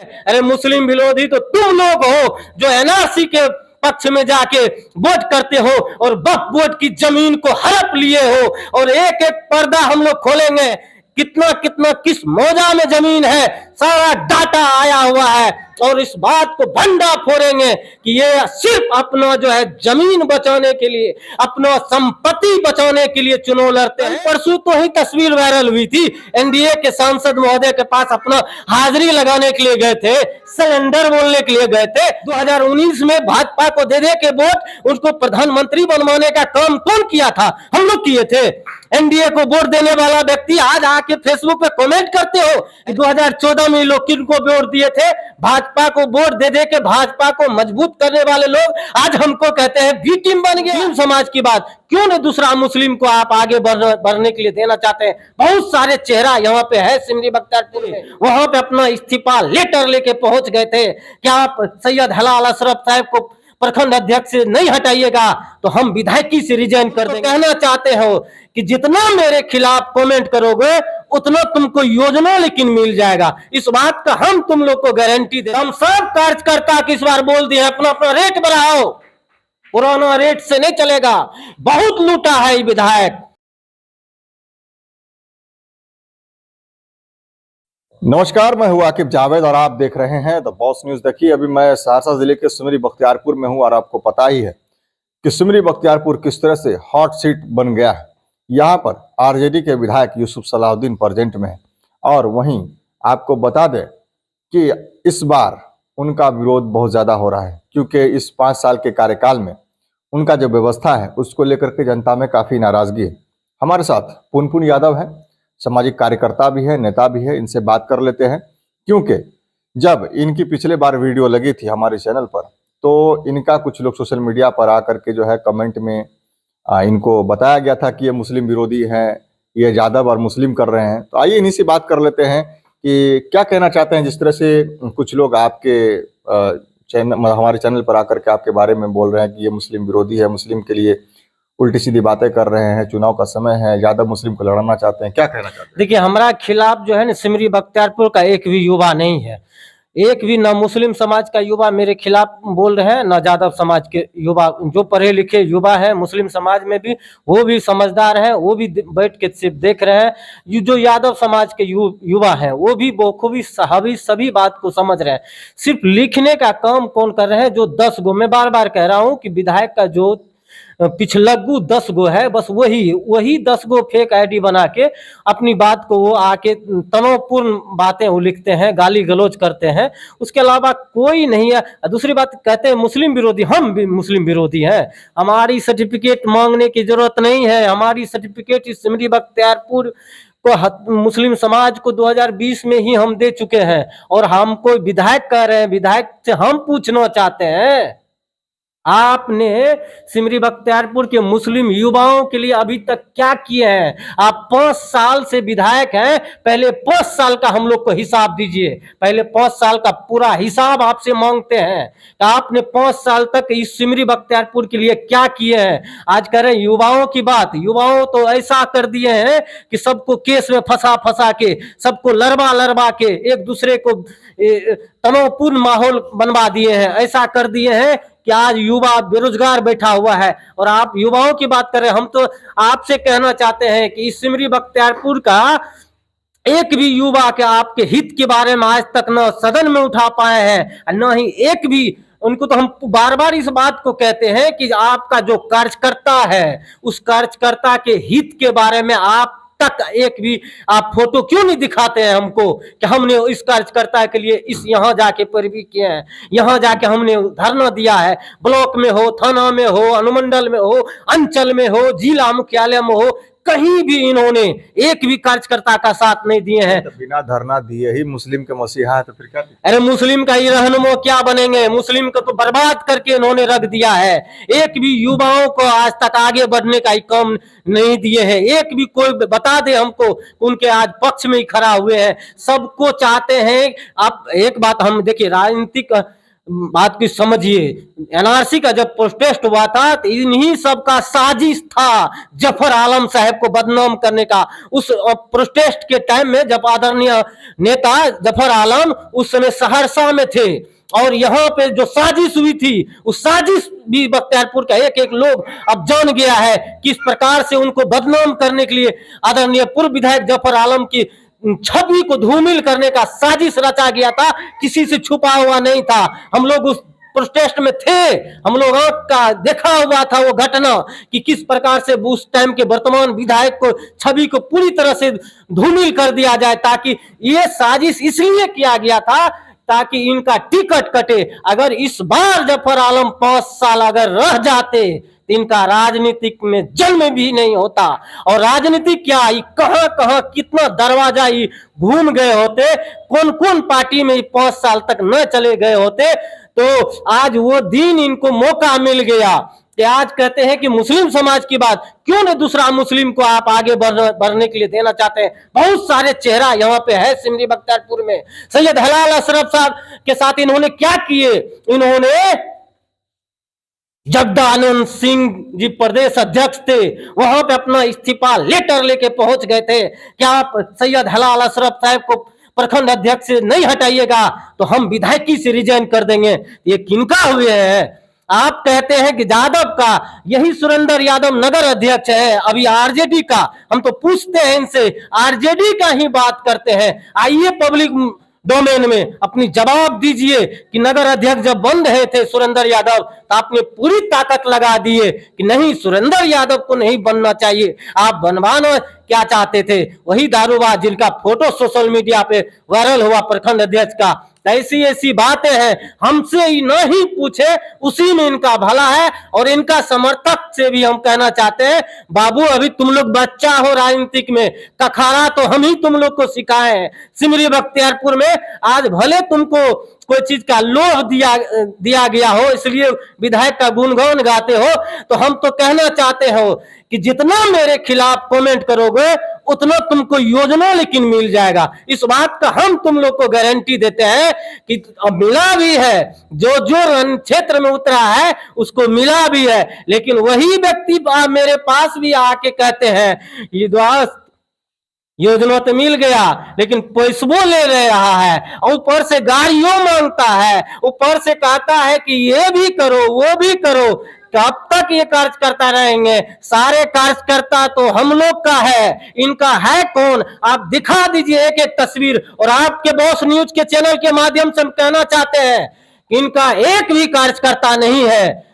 अरे मुस्लिम विरोधी तो तुम लोग हो जो एनआरसी के पक्ष में जाके वोट करते हो और वक्फ बोर्ड की जमीन को हड़प लिए हो। और एक एक पर्दा हम लोग खोलेंगे, कितना कितना किस मौजा में जमीन है, सारा डाटा आया हुआ है। और इस बात को भंडा फोड़ेंगे कि ये सिर्फ अपना जो है जमीन बचाने के लिए, अपना संपत्ति बचाने के लिए चुनाव लड़ते हैं। परसों तो ही तस्वीर वायरल हुई थी, एनडीए के सांसद महोदय के पास अपना हाजिरी लगाने के लिए गए थे, सिलेंडर बोलने के लिए गए थे। 2019 में भाजपा को दे के वोट उसको प्रधानमंत्री बनवाने का काम कौन किया था? हम लोग किए थे। एनडीए को वोट देने वाला व्यक्ति आज आके फेसबुक पे कमेंट करते हो कि 2014 में लोग किनको वोट दिए थे? भाजपा को वोट दे के भाजपा को मजबूत करने वाले लोग आज हमको कहते हैं विक्टिम बन गए। मुस्लिम समाज की बात क्यों नहीं दूसरा मुस्लिम को आप आगे बढ़ने के लिए देना चाहते हैं? बहुत सारे चेहरा यहाँ पे है सिमरी बख्तियारपुर में, वहां पे अपना इस्तीफा लेटर लेके पहुंच गए थे। क्या आप सैयद हलाल अशरफ साहब को प्रखंड अध्यक्ष से नहीं हटाइएगा तो हम विधायकी से रिजाइन कर देंगे। कहना चाहते हो कि जितना मेरे खिलाफ कमेंट करोगे उतना तुमको योजना लेकिन मिल जाएगा, इस बात का हम तुम लोग को गारंटी दे। हम सब कार्यकर्ता की इस बार बोल दिए अपना अपना रेट बढ़ाओ, पुराना रेट से नहीं चलेगा। बहुत लूटा है ये विधायक। नमस्कार, मैं हूं आकिब जावेद और आप देख रहे हैं द बॉस न्यूज। देखिए, अभी मैं सहरसा जिले के सिमरी बख्तियारपुर में हूं और आपको पता ही है कि सिमरी बख्तियारपुर किस तरह से हॉट सीट बन गया है। यहां पर आरजेडी के विधायक यूसुफ सलाहुद्दीन प्रेजेंट में है और वहीं आपको बता दें कि इस बार उनका विरोध बहुत ज़्यादा हो रहा है, क्योंकि इस 5 साल के कार्यकाल में उनका जो व्यवस्था है उसको लेकर के जनता में काफ़ी नाराज़गी है। हमारे साथ पुनपुन यादव है, सामाजिक कार्यकर्ता भी है, नेता भी है। इनसे बात कर लेते हैं, क्योंकि जब इनकी पिछले बार वीडियो लगी थी हमारे चैनल पर तो इनका कुछ लोग सोशल मीडिया पर आकर के जो है कमेंट में इनको बताया गया था कि ये मुस्लिम विरोधी हैं, ये यादव और मुस्लिम कर रहे हैं। तो आइए इन्हीं से बात कर लेते हैं कि क्या कहना चाहते हैं। जिस तरह से कुछ लोग आपके चैनल, हमारे चैनल पर आकर के आपके बारे में बोल रहे हैं कि ये मुस्लिम विरोधी है, मुस्लिम के लिए उल्टी सीधी बातें कर रहे हैं, चुनाव का समय है, यादव मुस्लिम को लड़ना चाहते हैं, क्या कहना चाहते हैं? देखिए, हमारा खिलाफ जो है ना सिमरी बख्तियारपुर का एक भी युवा नहीं है, एक भी ना मुस्लिम समाज का युवा मेरे खिलाफ बोल रहे हैं, ना यादव समाज के युवा। जो पढ़े लिखे युवा है मुस्लिम समाज में भी, वो भी समझदार हैं, वो भी बैठ के सिर्फ देख रहे हैं। जो यादव समाज के युवा हैं वो भी बखूबी सभी बात को समझ रहे हैं। सिर्फ लिखने का काम कौन कर रहे हैं? जो 10 गो, मैं बार बार कह रहा हूँ कि विधायक का जो पिछलग्गू 10 गो है, बस वही 10 गो फेक आईडी बना के अपनी बात को वो आके तनावपूर्ण बातें वो लिखते हैं, गाली गलौज करते हैं। उसके अलावा कोई नहीं है। दूसरी बात कहते हैं मुस्लिम विरोधी, हम भी मुस्लिम विरोधी हैं। हमारी सर्टिफिकेट मांगने की जरूरत नहीं है। हमारी सर्टिफिकेट इस सिमरी बख्तियारपुर को, मुस्लिम समाज को 2020 में ही हम दे चुके हैं। और हमको विधायक कह रहे हैं, विधायक से हम पूछना चाहते हैं, आपने सिमरी बख्तियारपुर के मुस्लिम युवाओं के लिए अभी तक क्या किए हैं? आप 5 साल से विधायक हैं, पहले 5 साल का हम लोग को हिसाब दीजिए। पहले 5 साल का पूरा हिसाब आपसे मांगते हैं कि आपने 5 साल तक इस सिमरी बख्तियारपुर के लिए क्या किए हैं। आज कह रहे हैं युवाओं की बात, युवाओं तो ऐसा कर दिए हैं कि सबको केस में फंसा के, सबको लड़वा के, एक दूसरे को तनावपूर्ण माहौल बनवा दिए हैं। ऐसा कर दिए हैं कि आज युवा बेरोजगार बैठा हुआ है और आप युवाओं की बात कर रहे हैं। हम तो आपसे कहना चाहते हैं कि इस सिमरी बख्तियारपुर का एक भी युवा के आपके हित के बारे में आज तक न सदन में उठा पाए हैं, न ही एक भी। उनको तो हम बार बार इस बात को कहते हैं कि आपका जो कार्यकर्ता है उस कार्यकर्ता के हित के बारे में आप तक एक भी आप फोटो क्यों नहीं दिखाते हैं हमको कि हमने इस कार्यकर्ता के लिए इस यहाँ जाके पैरवी किए हैं, यहाँ जाके हमने धरना दिया है। ब्लॉक में हो, थाना में हो, अनुमंडल में हो, अंचल में हो, जिला मुख्यालय में हो, कहीं भी इन्होंने एक भी कार्यकर्ता का साथ नहीं दिए हैं। तो बिना धरना दिए ही मुस्लिम के मसीहा है तो फिर क्या? अरे मुस्लिम का ही रहनुमा क्या बनेंगे? मुस्लिम को तो बर्बाद करके इन्होंने रख दिया है। एक भी युवाओं को आज तक आगे बढ़ने का ही काम नहीं दिए हैं। एक भी कोई बता दे हमको उनके आज पक्ष में ही खड़ा हुए हैं। सबको चाहते हैं। आप एक बात हम देखिए, राजनीतिक बात की समझिए। एनआरसी का जब प्रोटेस्ट हुआ था तो इन्हीं सब का साजिश था जफर आलम साहब को बदनाम करने का। उस प्रोटेस्ट के टाइम में जब आदरणीय नेता जफर आलम उस समय सहरसा में थे और यहाँ पे जो साजिश हुई थी उस साजिश भी बख्तियारपुर का एक एक लोग अब जान गया है किस प्रकार से उनको बदनाम करने के लिए आदरणीय पूर्व विधायक जफर आलम की छवि को धूमिल करने का साजिश रचा गया था, किसी से छुपा हुआ नहीं था। हम लोग उस प्रोटेस्ट में थे, हम लोग आंख का देखा हुआ था वो घटना कि किस प्रकार से उस टाइम के वर्तमान विधायक को छवि को पूरी तरह से धूमिल कर दिया जाए, ताकि ये साजिश इसलिए किया गया था ताकि इनका टिकट कटे। अगर इस बार जफर आलम 5 साल अगर रह जाते तो इनका राजनीतिक में जन्म भी नहीं होता। और राजनीति क्या, कहां कहां कितना दरवाजा घूम गए होते, कौन कौन पार्टी में 5 साल तक न चले गए होते, तो आज वो दिन इनको मौका मिल गया कि आज कहते हैं कि मुस्लिम समाज की बात क्यों न दूसरा मुस्लिम को आप आगे बढ़ने के लिए देना चाहते हैं। बहुत सारे चेहरा यहाँ पे है सिमरी बख्तियारपुर में। सैयद हलाल अशरफ साहब के साथ इन्होंने क्या किए, इन्होंने जगदानंद सिंह जी प्रदेश अध्यक्ष थे, वहां पे अपना इस्तीफा लेटर लेके पहुंच गए थे कि आप सैयद हलाल अशरफ साहब को प्रखंड अध्यक्ष से नहीं हटाइएगा तो हम विधायकी से रिजाइन कर देंगे। ये किनका हुए हैं? आप कहते हैं कि यादव का, यही सुरेंद्र यादव नगर अध्यक्ष है अभी आरजेडी का। हम तो पूछते हैं इनसे, आरजेडी का ही बात करते हैं। आइए पब्लिक डोमेन में अपनी जवाब दीजिए कि नगर अध्यक्ष जब बन रहे थे सुरेंद्र यादव तो आपने पूरी ताकत लगा दिए कि नहीं सुरेंद्र यादव को नहीं बनना चाहिए, आप बनवाना क्या चाहते थे? वही दारूबाज जिनका फोटो सोशल मीडिया पे वायरल हुआ प्रखंड अध्यक्ष का। ऐसी ऐसी बातें हैं, हमसे ही नहीं पूछे, उसी में इनका भला है। और इनका समर्थक से भी हम कहना चाहते हैं, बाबू अभी तुम लोग बच्चा हो राजनीतिक में, कखारा तो हम ही तुम लोग को सिखाए हैं। सिमरी बख्तियारपुर में आज भले तुमको कोई चीज का लोभ दिया गया हो इसलिए विधायक का गुणगान गाते हो, तो हम तो कहना चाहते हो कि जितना मेरे खिलाफ कमेंट करोगे उतना तुमको योजना लेकिन मिल जाएगा। इस बात का हम तुम लोग को गारंटी देते हैं कि अब मिला भी है, जो जो रण क्षेत्र में उतरा है उसको मिला भी है। लेकिन वही व्यक्ति मेरे पास भी आके कहते हैं ये दोस्त योजना तो मिल गया लेकिन पैसबो ले रहा है, और ऊपर से गाड़ियों मांगता है, ऊपर से कहता है कि ये भी करो वो भी करो। कब तक ये कार्यकर्ता रहेंगे? सारे कार्यकर्ता तो हम लोग का है, इनका है कौन? आप दिखा दीजिए एक एक तस्वीर। और आपके बॉस न्यूज के चैनल के माध्यम से हम कहना चाहते हैं कि इनका एक भी कार्यकर्ता नहीं है।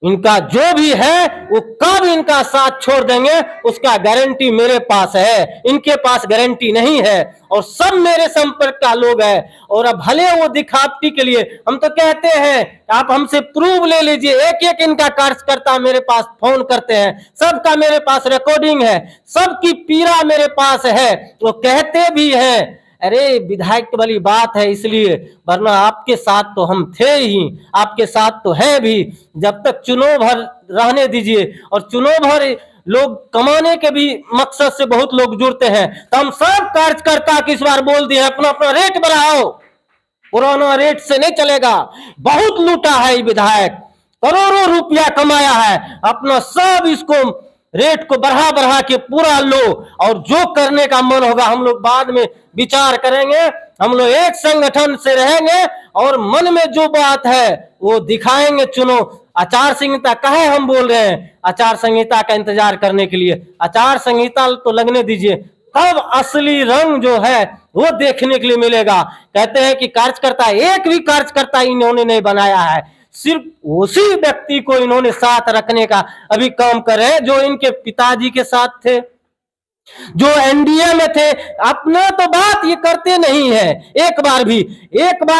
इनका जो भी है वो कब इनका साथ छोड़ देंगे उसका गारंटी मेरे पास है, इनके पास गारंटी नहीं है। और सब मेरे संपर्क का लोग है। और अब भले वो दिखावटी के लिए हम तो कहते हैं आप हमसे प्रूफ ले लीजिए। एक एक इनका कार्यकर्ता मेरे पास फोन करते हैं, सबका मेरे पास रिकॉर्डिंग है, सबकी पीड़ा मेरे पास है। वो कहते भी हैं अरे विधायक वाली बात है इसलिए, वरना आपके साथ तो हम थे ही, आपके साथ तो है भी। जब तक चुनाव भर रहने दीजिए, और चुनाव भर लोग कमाने के भी मकसद से बहुत लोग जुड़ते हैं। तो हम सब कार्यकर्ता की इस बार बोल दिए अपना अपना रेट बढ़ाओ, पुराना रेट से नहीं चलेगा। बहुत लूटा है ये विधायक, करोड़ों रुपया कमाया है, अपना सब इसको रेट को बढ़ा बढ़ा के पूरा लो। और जो करने का मन होगा हम लोग बाद में विचार करेंगे। हम लोग एक संगठन से रहेंगे और मन में जो बात है वो दिखाएंगे। चुनो आचार संहिता कहे हम बोल रहे हैं, आचार संहिता का इंतजार करने के लिए। आचार संहिता तो लगने दीजिए, तब असली रंग जो है वो देखने के लिए मिलेगा। कहते हैं कि कार्यकर्ता, एक भी कार्यकर्ता इन्होंने नहीं बनाया है, सिर्फ उसी व्यक्ति को इन्होंने साथ रखने का अभी काम कर रहे हैं जो इनके पिताजी के साथ थे, जो एनडीए में थे। अपना तो बात ये करते नहीं है, एक बार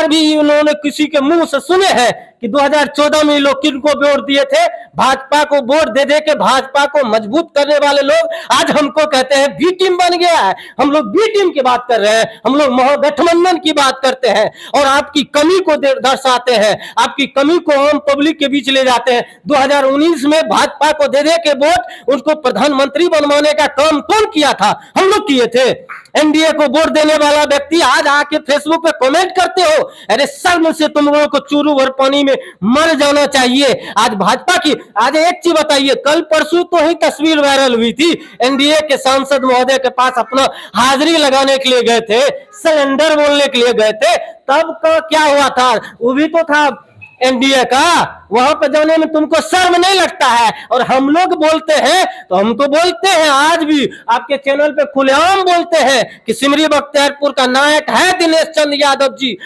भी इन्होंने किसी के मुंह से सुने हैं कि 2014 में लोग किनको वोट दिए थे? भाजपा को वोट दे दे के भाजपा को मजबूत करने वाले लोग आज हमको कहते हैं बी टीम बन गया है। हम लोग बी टीम की बात कर रहे हैं, हम लोग महागठबंधन की बात करते हैं और आपकी कमी को दर्शाते हैं, आपकी कमी को हम पब्लिक के बीच ले जाते हैं। 2019 में भाजपा को दे दे के वोट उसको प्रधानमंत्री बनवाने का काम कौन किया था? हम लोग किए थे। एनडीए को वोट देने वाला व्यक्ति आज आके फेसबुक पे कमेंट करते हो, अरे शर्म से तुम लोगों को चूरू भर पानी में मर जाना चाहिए। आज भाजपा की, आज एक चीज बताइए, कल परसों तो ही तस्वीर वायरल हुई थी, एनडीए के सांसद महोदय के पास अपना हाजिरी लगाने के लिए गए थे, सिलेंडर बोलने के लिए गए थे, तब का क्या हुआ था? वो भी तो था एनडीए का, वहां पर जाने में तुमको शर्म नहीं लगता है? और हम लोग बोलते हैं तो हम तो बोलते हैं, आज भी आपके चैनल पे खुलेआम बोलते हैं कि सिमरी बख्तियारपुर का नायक है दिनेश चंद यादव जी।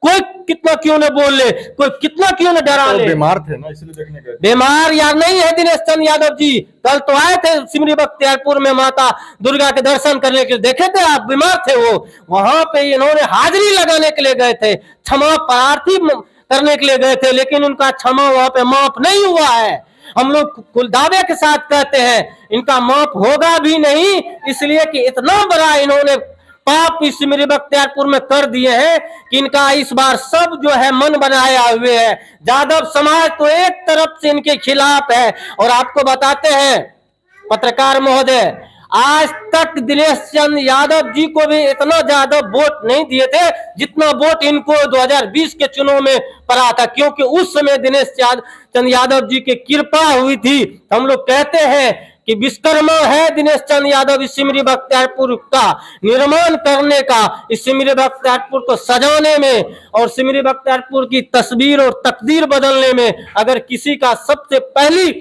कोई कितना क्यों न बोल ले, कोई कितना क्यों न डरा ले। बीमार थे ना, इसलिए देखने गए। बीमार यार नहीं है दिनेश चंद यादव जी, कल तो आए थे सिमरी बख्तियारपुर में माता दुर्गा के दर्शन करने के लिए, देखे थे आप? बीमार थे वो, वहां पे इन्होंने हाजिरी लगाने के लिए गए थे, क्षमा प्रार्थी करने के लिए गए थे, लेकिन उनका क्षमा वहां पे माफ नहीं हुआ है। हम लोग कुल दावे के साथ कहते हैं इनका माफ होगा भी नहीं, इसलिए कि इतना बड़ा इन्होंने पाप इस सिमरी बख्तियारपुर में कर दिए हैं कि इनका इस बार सब जो है मन बनाया हुए है। यादव समाज तो एक तरफ से इनके खिलाफ है। और आपको बताते हैं पत्रकार महोदय, आज तक दिनेश चंद यादव जी को भी इतना ज्यादा वोट नहीं दिए थे जितना वोट इनको 2020 के चुनाव में पड़ा था, क्योंकि उस समय दिनेश चंद यादव जी की कृपा हुई थी। हम लोग कहते हैं कि विश्वकर्मा है दिनेश चंद यादव इस सिमरी बख्तियारपुर का निर्माण करने का, इस सिमरी बख्तियारपुर को सजाने में और सिमरी बख्तियारपुर की तस्वीर और तकदीर बदलने में अगर किसी का सबसे पहली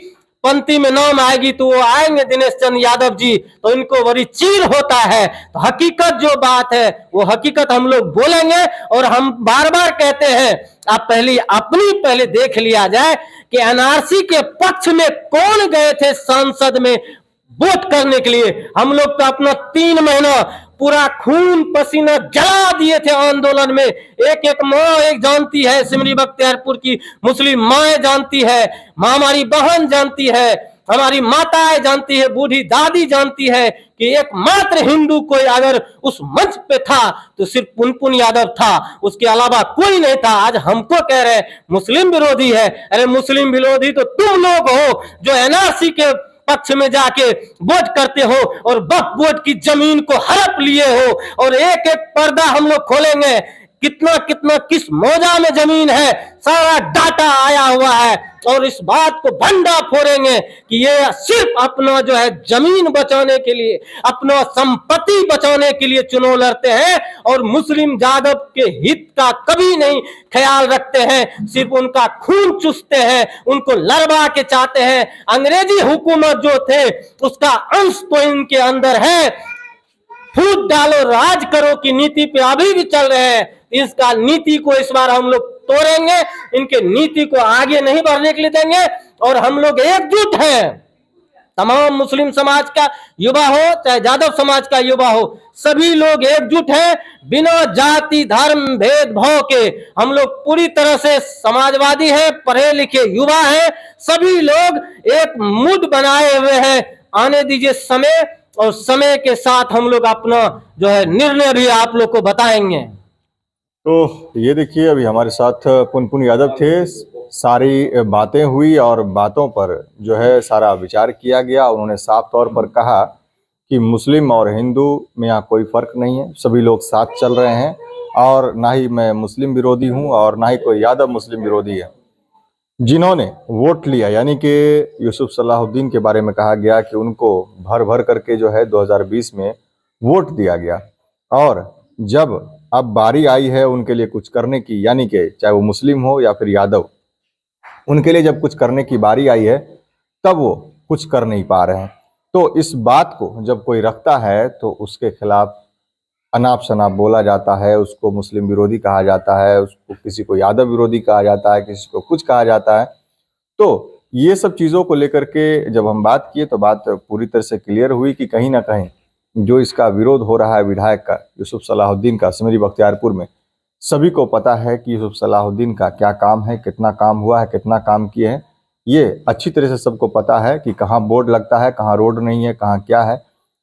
पंक्ति में नाम आएगी तो वो आएंगे दिनेश चंद यादव जी, तो इनको बड़ी चीर होता है। तो हकीकत जो बात है वो हकीकत हम लोग बोलेंगे और हम बार बार कहते हैं आप पहले देख लिया जाए कि एनआरसी के पक्ष में कौन गए थे सांसद में वोट करने के लिए। हम लोग तो अपना 3 महीना पूरा खून पसीना जला दिए थे आंदोलन में। एक एक माँ एक जानती है, सिमरी बख्तियारपुर की मुस्लिम माएँ जानती है, हमारी बहन जानती है, हमारी माताएं जानती है, बूढ़ी दादी जानती है कि एकमात्र हिंदू कोई अगर उस मंच पे था तो सिर्फ पुनपुन यादव था, उसके अलावा कोई नहीं था। आज हमको कह रहे मुस्लिम विरोधी है, अरे मुस्लिम विरोधी तो तुम लोग हो जो एनआरसी के पक्ष में जाके वोट करते हो और वक्फ बोर्ड की जमीन को हड़प लिए हो। और एक एक पर्दा हम लोग खोलेंगे, कितना कितना किस मौजा में जमीन है सारा डाटा आया हुआ है और इस बात को भंडा फोड़ेंगे कि ये सिर्फ अपना जो है जमीन बचाने के लिए, अपना संपत्ति बचाने के लिए चुनाव लड़ते हैं और मुस्लिम यादव के हित का कभी नहीं ख्याल रखते हैं, सिर्फ उनका खून चूसते हैं, उनको लड़वा के चाहते हैं। अंग्रेजी हुकूमत जो थे उसका अंश तो इनके अंदर है। फूट डालो राज करो की नीति पे अभी भी चल रहे हैं। इसका नीति को इस बार हम लोग तोड़ेंगे, इनके नीति को आगे नहीं बढ़ने के लिए देंगे और हम लोग एकजुट हैं। तमाम मुस्लिम समाज का युवा हो चाहे यादव समाज का युवा हो, सभी लोग एकजुट हैं बिना जाति धर्म भेदभाव के। हम लोग पूरी तरह से समाजवादी हैं, पढ़े लिखे युवा हैं, सभी लोग एक मूड बनाए हुए हैं। आने दीजिए समय और समय के साथ हम लोग अपना जो है निर्णय भी आप लोग को बताएंगे। तो ये देखिए अभी हमारे साथ पुनपुन यादव थे, सारी बातें हुई और बातों पर जो है सारा विचार किया गया। उन्होंने साफ तौर पर कहा कि मुस्लिम और हिंदू में यहाँ कोई फर्क नहीं है, सभी लोग साथ चल रहे हैं और ना ही मैं मुस्लिम विरोधी हूँ और ना ही कोई यादव मुस्लिम विरोधी है। जिन्होंने वोट लिया यानी कि यूसुफ सलाहुद्दीन के बारे में कहा गया कि उनको भर भर करके जो है 2020 में वोट दिया गया और जब अब बारी आई है उनके लिए कुछ करने की, यानी कि चाहे वो मुस्लिम हो या फिर यादव, उनके लिए जब कुछ करने की बारी आई है तब वो कुछ कर नहीं पा रहे हैं। तो इस बात को जब कोई रखता है तो उसके खिलाफ अनाप शनाप बोला जाता है, उसको मुस्लिम विरोधी कहा जाता है, उसको किसी को यादव विरोधी कहा जाता है, किसी को कुछ कहा जाता है। तो ये सब चीज़ों को लेकर के जब हम बात किए तो बात पूरी तरह से क्लियर हुई कि कहीं ना कहीं जो इसका विरोध हो रहा है विधायक का यूसुफ सलाहुद्दीन का सिमरी बख्तियारपुर में, सभी को पता है कि यूसुफ सलाहुद्दीन का क्या काम है, कितना काम हुआ है, कितना काम किए हैं। ये अच्छी तरह से सबको पता है कि कहाँ बोर्ड लगता है, कहाँ रोड नहीं है, कहाँ क्या है,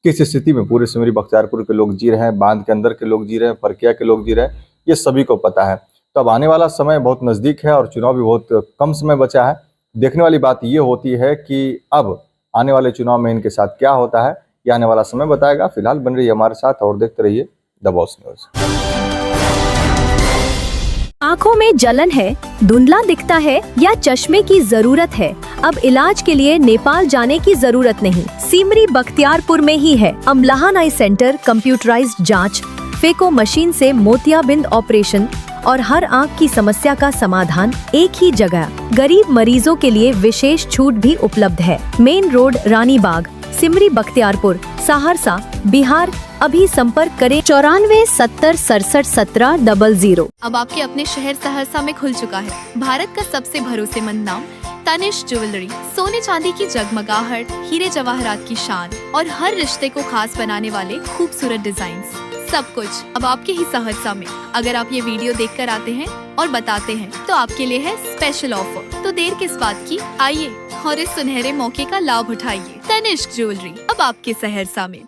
किस स्थिति में पूरे सिमरी बख्तियारपुर के लोग जी रहे हैं, बांध के अंदर के लोग जी रहे हैं, परकिया के लोग जी रहे हैं, ये सभी को पता है। तो अब आने वाला समय बहुत नज़दीक है और चुनाव भी बहुत कम समय बचा है। देखने वाली बात ये होती है कि अब आने वाले चुनाव में इनके साथ क्या होता है, ये आने वाला समय बताएगा। फिलहाल बन रही हमारे साथ और देखते रहिए द बॉस न्यूज। आंखों में जलन है, धुंधला दिखता है या चश्मे की जरूरत है? अब इलाज के लिए नेपाल जाने की जरूरत नहीं, सिमरी बख्तियारपुर में ही है अमलाहन आई सेंटर। कंप्यूटराइज्ड जांच, फेको मशीन से मोतियाबिंद ऑपरेशन और हर आंख की समस्या का समाधान एक ही जगह। गरीब मरीजों के लिए विशेष छूट भी उपलब्ध है। Main road, Ranibagh, Simri Bakhtiyarpur, Saharsa, Bihar. अभी संपर्क करें 94 70 67 17 00। अब आपके अपने शहर सहरसा में खुल चुका है भारत का सबसे भरोसेमंद नाम तनिष्क ज्वेलरी। सोने चांदी की जगमगाहट, हीरे जवाहरात की शान और हर रिश्ते को खास बनाने वाले खूबसूरत डिजाइन्स, सब कुछ अब आपके ही सहरसा में। अगर आप ये वीडियो देखकर आते हैं और बताते हैं तो आपके लिए है स्पेशल ऑफर। तो देर किस बात की, आइए और इस सुनहरे मौके का लाभ उठाइए। तनिष्क ज्वेलरी अब आपके सहरसा में।